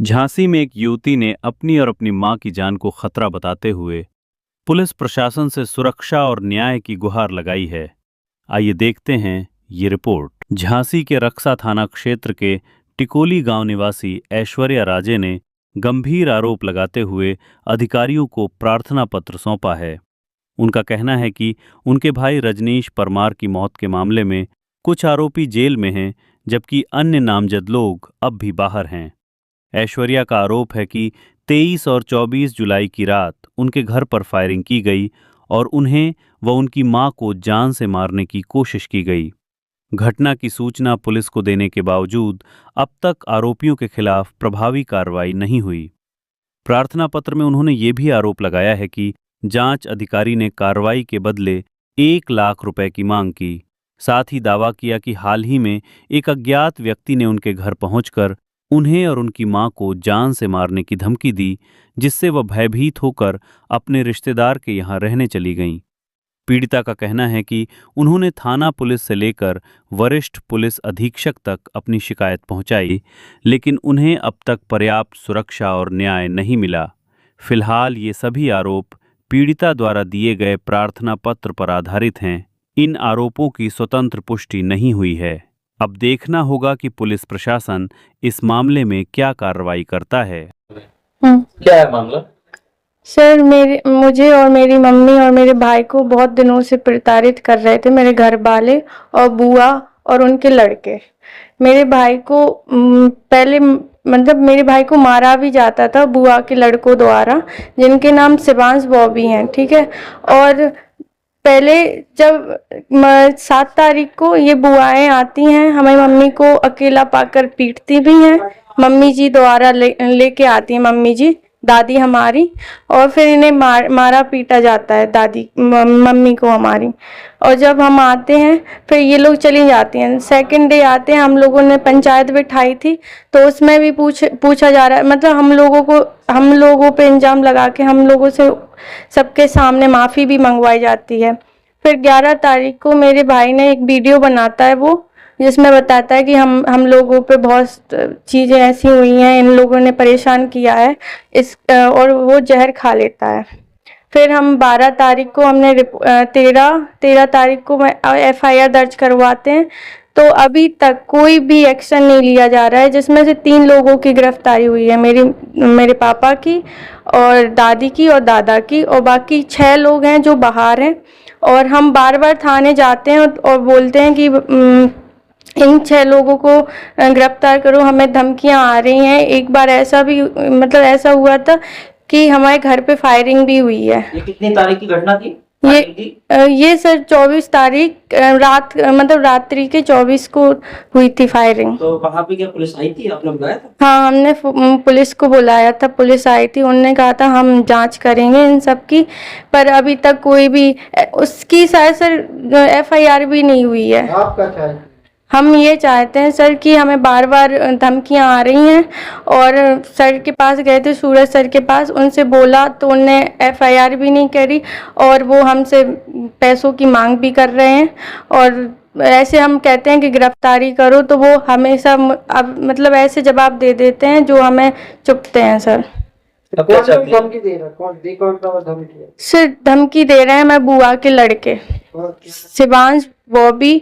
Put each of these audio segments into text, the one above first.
झांसी में एक युवती ने अपनी और अपनी मां की जान को खतरा बताते हुए पुलिस प्रशासन से सुरक्षा और न्याय की गुहार लगाई है। आइए देखते हैं ये रिपोर्ट। झांसी के रक्सा थाना क्षेत्र के टिकोली गांव निवासी ऐश्वर्या राजे ने गंभीर आरोप लगाते हुए अधिकारियों को प्रार्थना पत्र सौंपा है। उनका कहना है कि उनके भाई रजनीश परमार की मौत के मामले में कुछ आरोपी जेल में हैं, जबकि अन्य नामजद लोग अब भी बाहर हैं। ऐश्वर्या का आरोप है कि 23 और 24 जुलाई की रात उनके घर पर फायरिंग की गई और उन्हें व उनकी मां को जान से मारने की कोशिश की गई। घटना की सूचना पुलिस को देने के बावजूद अब तक आरोपियों के खिलाफ प्रभावी कार्रवाई नहीं हुई। प्रार्थना पत्र में उन्होंने ये भी आरोप लगाया है कि जांच अधिकारी ने कार्रवाई के बदले 1 लाख रुपए की मांग की। साथ ही दावा किया कि हाल ही में एक अज्ञात व्यक्ति ने उनके घर पहुंचकर उन्हें और उनकी मां को जान से मारने की धमकी दी, जिससे वह भयभीत होकर अपने रिश्तेदार के यहां रहने चली गईं। पीड़िता का कहना है कि उन्होंने थाना पुलिस से लेकर वरिष्ठ पुलिस अधीक्षक तक अपनी शिकायत पहुंचाई, लेकिन उन्हें अब तक पर्याप्त सुरक्षा और न्याय नहीं मिला। फिलहाल ये सभी आरोप पीड़िता द्वारा दिए गए प्रार्थना पत्र पर आधारित हैं। इन आरोपों की स्वतंत्र पुष्टि नहीं हुई है। अब देखना होगा कि पुलिस प्रशासन इस मामले में क्या कार्रवाई करता है। क्या है मामला? सर, मुझे और मेरी मम्मी और मेरे भाई को बहुत दिनों से प्रताड़ित कर रहे थे मेरे घर वाले और बुआ और उनके लड़के। मेरे भाई को पहले मतलब मेरे भाई को मारा भी जाता था बुआ के लड़कों द्वारा, जिनके नाम शिवांश बॉबी हैं, ठीक है। और पहले जब 7 तारीख को ये बुआएं आती हैं, हमें मम्मी को अकेला पाकर पीटती भी हैं। मम्मी जी द्वारा लेके आती हैं, मम्मी जी दादी हमारी, और फिर इन्हें मारा पीटा जाता है दादी मम्मी को हमारी। और जब हम आते हैं फिर ये लोग चली जाती हैं। सेकंड डे आते हैं, हम लोगों ने पंचायत बिठाई थी, तो उसमें भी पूछा जा रहा है, मतलब हम लोगों पे इल्जाम लगा के हम लोगों से सबके सामने माफ़ी भी मंगवाई जाती है। फिर 11 तारीख को मेरे भाई ने एक वीडियो बनाता है वो, जिसमें बताता है कि हम लोगों पे बहुत चीज़ें ऐसी हुई हैं, इन लोगों ने परेशान किया है और वो जहर खा लेता है। फिर हम 12 तारीख को हमने 13 तारीख को FIR दर्ज करवाते हैं, तो अभी तक कोई भी एक्शन नहीं लिया जा रहा है, जिसमें से 3 लोगों की गिरफ्तारी हुई है, मेरे पापा की और दादी की और दादा की, और बाकी 6 लोग हैं जो बाहर हैं। और हम बार बार थाने जाते हैं और बोलते हैं कि इन 6 लोगों को गिरफ्तार करो, हमें धमकियां आ रही हैं। एक बार ऐसा भी मतलब ऐसा हुआ था कि हमारे घर पे फायरिंग भी हुई है। ये कितनी तारीख की घटना थी? ये सर 24 तारीख रात, मतलब रात्रि के 24 को हुई थी फायरिंग। तो वहाँ पे क्या पुलिस आई थी? आपने बुलाया था? हाँ, हमने पुलिस को बुलाया था, पुलिस आई थी, उन्होंने कहा था हम जांच करेंगे इन सब की, पर अभी तक कोई भी उसकी शायद सर FIR भी नहीं हुई है। आपका क्या है? हम ये चाहते हैं सर कि हमें बार बार धमकियां आ रही हैं, और सर के पास गए थे, सूरज सर के पास, उनसे बोला तो उनने FIR भी नहीं करी, और वो हमसे पैसों की मांग भी कर रहे हैं। और ऐसे हम कहते हैं कि गिरफ्तारी करो, तो वो हमेशा अब मतलब ऐसे जवाब दे देते हैं जो हमें चुभते हैं सर। धमकी दे रहा? सर धमकी दे रहे हैं मैं बुआ के लड़के, शिवांश बॉबी,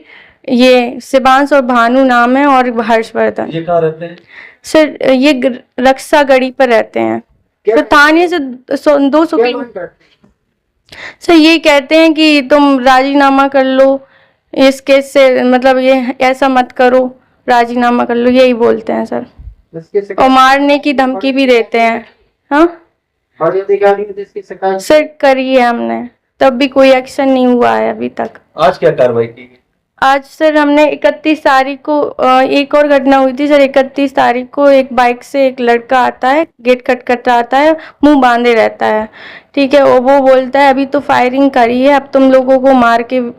ये शिवांश और भानु नाम है, और हर्षवर्धन। ये कहाँ रहते हैं? सर ये रक्षा गढ़ी पर रहते हैं, तो थाने से 200 किलोमीटर। सर ये कहते हैं कि तुम राजीनामा कर लो इस केस से, मतलब ये ऐसा मत करो, राजीनामा कर लो, यही बोलते हैं सर, और मारने की धमकी भी देते हैं। हाँ सर, करी है हमने, तब भी कोई एक्शन नहीं हुआ है अभी तक। आज क्या कार्रवाई की? आज सर हमने 31 तारीख को एक और घटना हुई थी सर। 31 तारीख को एक बाइक से एक लड़का आता है, गेट खटखटाता है, मुंह बांधे रहता है, ठीक है, और वो बोलता है अभी तो फायरिंग करी है, अब तुम लोगों को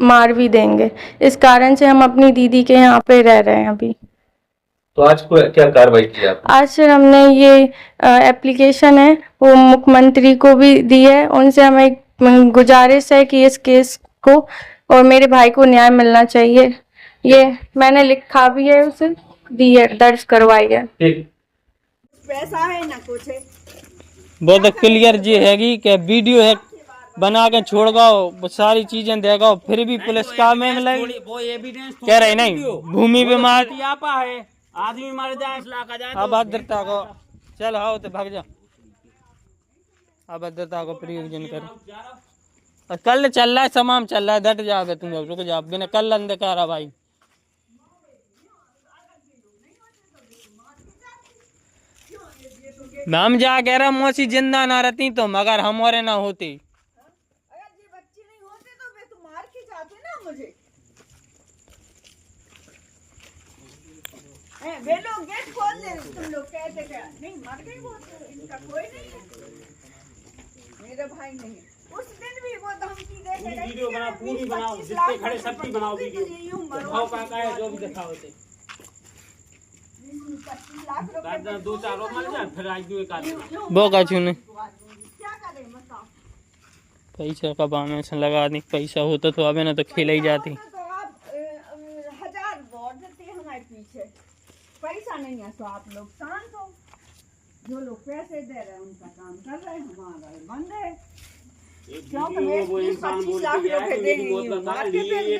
मार भी देंगे। इस कारण से हम अपनी दीदी के यहाँ पे रह रहे हैं अभी। तो आज को क्या कार्रवाई की आप? आज सर हमने ये एप्लीकेशन है वो मुख्यमंत्री को भी दी है, उनसे हमें गुजारिश है कि इस केस को और मेरे भाई को न्याय मिलना चाहिए। ये मैंने लिखा भी है, उसे दी है, दर्ज करवाई है। पैसा है ना कुछ है। वो तो क्लियर जी हैगी कि वीडियो है बना के छोड़ गाओ, वो सारी चीजें देगा, फिर भी पुलिस का में लगी कह रही नहीं भूमि पे मार आदमी मर जाए जाए अब भद्रता को चल आओ तो भाग जा, अभद्रता को प्रयोजन कर। और कल चल रहा है समाम चल रहा है, डट जाओगे तुम, रुक जाओ बिना कल अंधकार है भाई। हम जा कह रहा मौसी जिंदा ना रहती तो मगर हमारे ना होती। अगर ये बच्चे नहीं होते तो वे तो मार के जाते ना मुझे। वे लोग गेट खोल दे, तुम लोग कहते क्या नहीं मर गए वो, तो इनका कोई नहीं है, मेरे भाई नहीं। उस दिन भी वो धमकी दे के गई, वीडियो बना पूरी बनाओ, जितने खड़े सबकी बनाओ वीडियो, दिखाओ का है जो भी दिखाओ थे 25 लाख रुपए 2-4 लोग मर जाए फिर आज एक आदमी वो का चुने क्या करें बताओ। पैसा का बामे से लगा दी, पैसा होता तो अबे ना तो खेल ही जाती। तो आप 1000 वोट देते हमारे पीछे, पैसा नहीं है तो आप लोग शांत हो। जो लोग पैसे दे रहे हैं उनका काम कर रहे हैं, हमारा बंद है। क्योंकि 25 लाख रुपए देंगे